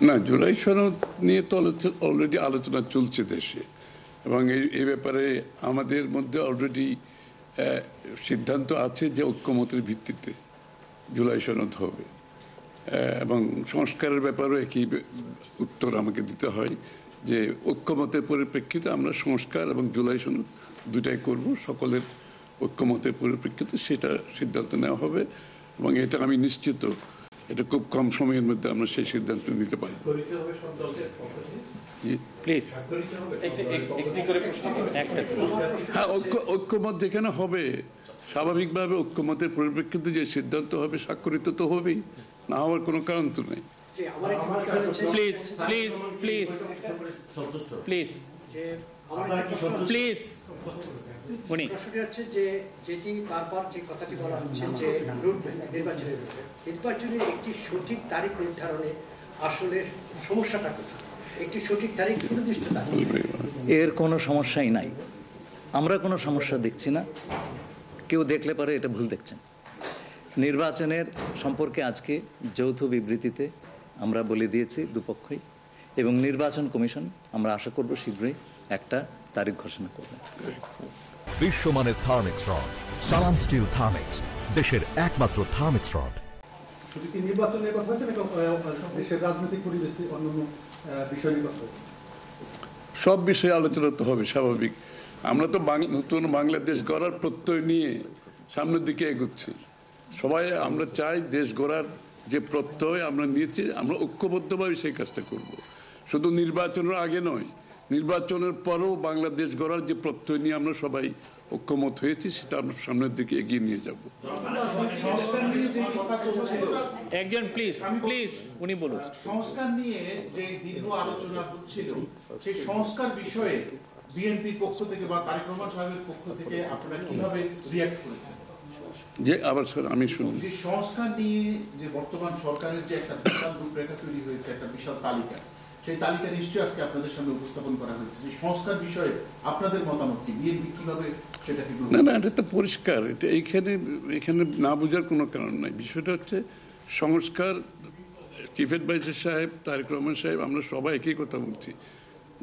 না, জুলাই সনদ নিয়ে তো অলরেডি আলোচনা চলছে দেশে, এবং এই ব্যাপারে আমাদের মধ্যে অলরেডি সিদ্ধান্ত আছে যে ঐক্যমতের ভিত্তিতে জুলাই সনদ হবে, এবং সংস্কারের ব্যাপারেও একই উত্তর আমাকে দিতে হয় যে ঐক্যমতের পরিপ্রেক্ষিতে আমরা সংস্কার এবং জুলাই সনদ দুটাই করব, সকলের ঐক্যমতের পরিপ্রেক্ষিতে সেটা সিদ্ধান্ত নেওয়া হবে, এবং এটা আমি নিশ্চিত এটা খুব কম সময়ের মধ্যে আমরা সেই সিদ্ধান্ত নিতে পারব। হ্যাঁ, ঐক্যমত যেখানে হবে স্বাভাবিকভাবে ঐক্যমতের পরিপ্রেক্ষিতে যে সিদ্ধান্ত হবে স্বাক্ষরিত তো হবেই, না হওয়ার কোনো কারণ তো নেই। Please please please please please উনি প্রশ্নটি হচ্ছে যে যেটি বারবার যে কথাটি বলা হচ্ছে যে নির্বাচনের একটি সঠিক তারিখ নির্ধারণে আসলে সমস্যাটা কোথায়, একটি সঠিক তারিখ সুনির্দিষ্ট তারিখ। এর কোনো সমস্যাই নাই, আমরা কোনো সমস্যা দেখছি না, কেউ দেখলে পারে এটা ভুল দেখছেন। নির্বাচনের সম্পর্কে আজকে যৌথ বিবৃতিতে আমরা বলে দিয়েছি দুপক্ষই, এবং নির্বাচন কমিশন আমরা আশা করব শীঘ্রই একটা তারিখ ঘোষণা করবে। বিশ্বমানের থার্মিক্স রড, সালাম স্টিল থার্মিক্স, দেশের একমাত্র থার্মিক্স রড। শুধু কি নির্বাচনের কথা হচ্ছে নাকি দেশের রাজনৈতিক পরিবেশে অন্যান্য বিষয় নিয়ে কথা হচ্ছে? সব বিষয়ে আলোচনা তো হবে স্বাভাবিক। আমরা তো নতুন বাংলাদেশ গড়ার প্রত্যয় নিয়ে সামনের দিকে এগোচ্ছি। সবাই আমরা চাই দেশ গড়ার যে প্রত্যয় আমরা নিয়েছি, আমরা ঐক্যবদ্ধভাবে সেই কাজটা করব। শুধু নির্বাচনের আগে নয়, নির্বাচনের পরেও বাংলাদেশ গড়ার যে প্রত্যয় নিয়ে আমরা সবাই ঐক্যমত হয়েছি সেটা আমরা সামনের দিকে এগিয়ে নিয়ে যাব। একজন প্লিজ প্লিজ উনি বলুন। সংস্কার নিয়ে যে দীর্ঘ আলোচনা হচ্ছিল, সেই সংস্কার বিষয়ে বিএনপির পক্ষ থেকে বা তারেক রহমান সাহেবের পক্ষ থেকে আপনারা কিভাবে রিঅ্যাক্ট করেছেন? যে আবার স্যার আমি শুনি, যে সংস্কার নিয়ে যে বর্তমান সরকারের যে একটা বিশাল রূপরেখা তৈরি হয়েছে, একটা বিশাল তালিকা, সেই তালিকা নিশ্চয়ই আজকে আপনাদের সামনে উপস্থাপন করা হয়েছে। যে সংস্কার বিষয়ে আপনাদের মতামত কি, বিএনপি কিভাবে সেটাকে? না না, এটা তো পরিষ্কার, এটা এখানে না বোঝার কোনো কারণ নাই। বিষয়টা হচ্ছে সংস্কার, চিফ অ্যাডভাইজার সাহেব, তারেক রহমান সাহেব, আমরা সবাই একই কথা বলছি,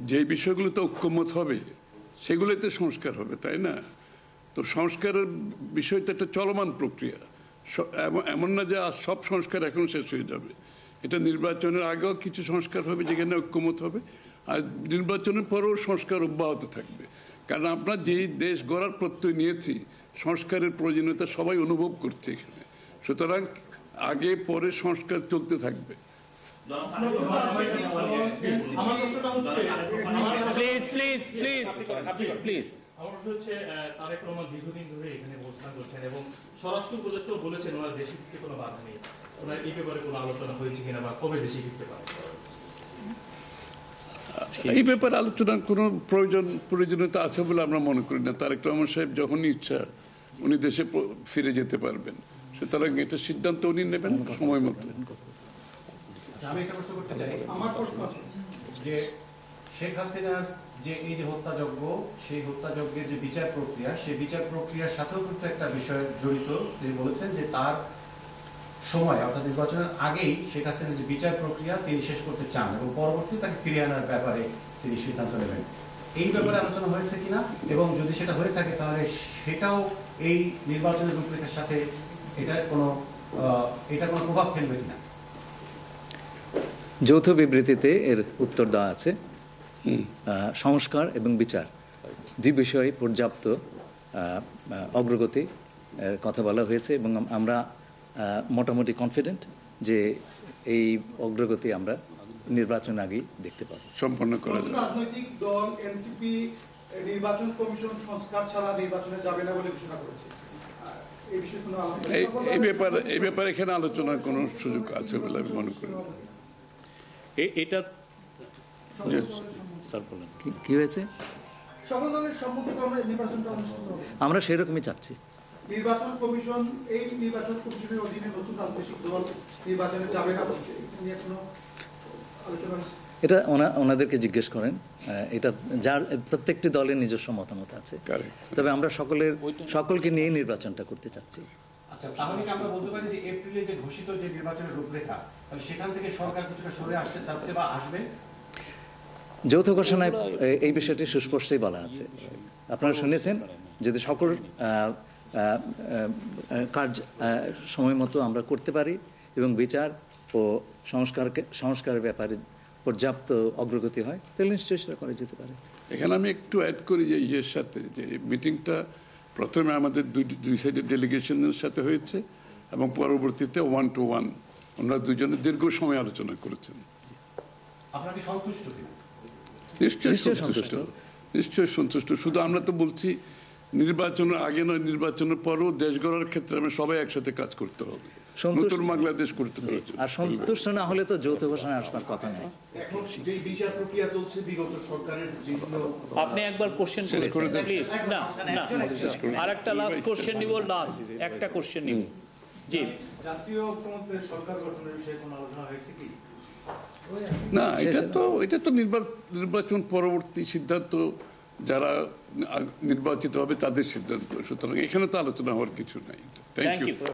যে বিষয়গুলোতে ঐক্যমত হবে সেগুলোতে সংস্কার হবে, তাই না? তো সংস্কারের বিষয়টা একটা চলমান প্রক্রিয়া, এমন না যে আজ সব সংস্কার এখন শেষ হয়ে যাবে। এটা নির্বাচনের আগেও কিছু সংস্কার হবে যেখানে ঐক্যমত হবে, আর নির্বাচনের পরেও সংস্কার অব্যাহত থাকবে। কারণ আমরা যেই দেশ গড়ার প্রত্যয় নিয়েছি, সংস্কারের প্রয়োজনীয়তা সবাই অনুভব করছে এখানে, সুতরাং আগে পরে সংস্কার চলতে থাকবে। Please please please please. আমার হচ্ছে তারেক রহমান দীর্ঘদিন ধরে এখানে অবস্থান করছেন এবং স্বরাষ্ট্র উপদেষ্টাও বলেছেন ওনার দেশে ফিরতে কোনো বাধা নেই। ওনার এই ব্যাপারে কোনো আলোচনা হয়েছে কিনা বা কবে দেশে ফিরতে পারে? এই ব্যাপারে আলোচনার কোনো প্রয়োজনীয়তা আছে বলে আমরা মনে করি না। তারেক রহমান সাহেব যখনই ইচ্ছা উনি দেশে ফিরে যেতে পারবেন, সুতরাং এটা সিদ্ধান্ত উনি নেবেন সময় মতো। আমি একটা প্রশ্ন করতে চাই। আমার প্রশ্ন আছে যে শেখ হাসিনার যে এই যে হত্যাযজ্ঞ, সেই হত্যাযজ্ঞের যে বিচার প্রক্রিয়া, সেই বিচার প্রক্রিয়ার সাথেও কিন্তু একটা বিষয় জড়িত। তিনি বলেছেন যে তার সময় অর্থাৎ নির্বাচনের আগেই শেখ হাসিনার যে বিচার প্রক্রিয়া তিনি শেষ করতে চান এবং পরবর্তীতে তাকে ফিরিয়ে আনার ব্যাপারে তিনি সিদ্ধান্ত নেবেন। এই ব্যাপারে আলোচনা হয়েছে কিনা, এবং যদি সেটা হয়ে থাকে তাহলে সেটাও এই নির্বাচনের রূপরেখার সাথে এটা কোনো প্রভাব ফেলবে কিনা? যৌথ বিবৃতিতে এর উত্তর দেওয়া আছে। সংস্কার এবং বিচার দুই বিষয়ে পর্যাপ্ত অগ্রগতি কথা বলা হয়েছে, এবং আমরা মোটামুটি কনফিডেন্ট যে এই অগ্রগতি আমরা নির্বাচন আগেই দেখতে পাবো। সম্পন্ন করা যাবে। রাজনৈতিক দল এনসিপি নির্বাচন কমিশন সংস্কার ছাড়া নির্বাচনে যাবে না বলে ঘোষণা করেছে। এই ব্যাপারে এখানে আলোচনার কোনো সুযোগ আছে বলে আমি মনে করি না। এটা স্যার বলেন কি হয়েছে? সকল দলের সম্মতিক্রমে নির্বাচনটা অনুষ্ঠিত হবে, আমরা সেরকমই চাচ্ছি। নির্বাচন কমিশন, এই নির্বাচন কমিশনের অধীনে নতুন রাজনৈতিক দল নির্বাচনে যাবে না বলছে, নিয়ে কোনো আলোচনা? এটা ওনাদেরকে জিজ্ঞেস করেন। এটা যার প্রত্যেকটি দলের নিজস্ব মতামত আছে, তবে আমরা সকলকে নিয়ে নির্বাচনটা করতে চাচ্ছি। আচ্ছা, তাহলে কি আমরা বলতে পারি যে এপ্রিলে যে ঘোষিত যে নির্বাচনের রূপরেখা, তাহলে সেখান থেকে সরকার কিছুটা সরে আসতে চাচ্ছে বা আসবে? যৌথ ঘোষণায় এই বিষয়টি সুস্পষ্টই বলা আছে। আপনারা শুনেছেন, যদি সকল কাজ সময় মতো আমরা করতে পারি এবং বিচার ও সংস্কারের ব্যাপারে পর্যাপ্ত অগ্রগতি হয়, তাহলে নিশ্চয়ই সেটা করা যেতে পারে। এখানে আমি একটু অ্যাড করি যে ইয়ের সাথে, যে মিটিংটা প্রথমে আমাদের দুই সাইডের ডেলিগেশনের সাথে হয়েছে এবং পরবর্তীতে 1 to 1 ওনারা দুজনে দীর্ঘ সময় আলোচনা করেছেন। আপনারা কি সন্তুষ্ট কিনা? নিশ্চয়ই সন্তুষ্ট, নিশ্চয়ই সন্তুষ্ট। শুধু আমরা তো বলছি নির্বাচনের আগে নয়, নির্বাচনের পরও দেশ গড়ার ক্ষেত্রে আমরা সবাই একসাথে কাজ করতে হবে, নতুন বাংলাদেশ করতে হবে। আর সন্তুষ্ট না হলে তো যৌথ ঘোষণায় আসবার কথা নয়। এখন যে বিচার প্রক্রিয়া চলছে বিগত সরকারের যেগুলো, আপনি একবার কোশ্চেন করেছেন প্লিজ। না না, আরেকটা লাস্ট কোশ্চেন নিব, লাস্ট একটা কোশ্চেন নিব। জি, জাতীয় ঐক্যমত্যের সরকার গঠনের বিষয়ে কোনো আলোচনা হয়েছে কি? না, এটা তো নির্বাচন পরবর্তী সিদ্ধান্ত, যারা নির্বাচিত হবে তাদের সিদ্ধান্ত, সুতরাং এখানে তো আলোচনা হওয়ার কিছু নাই। Thank you.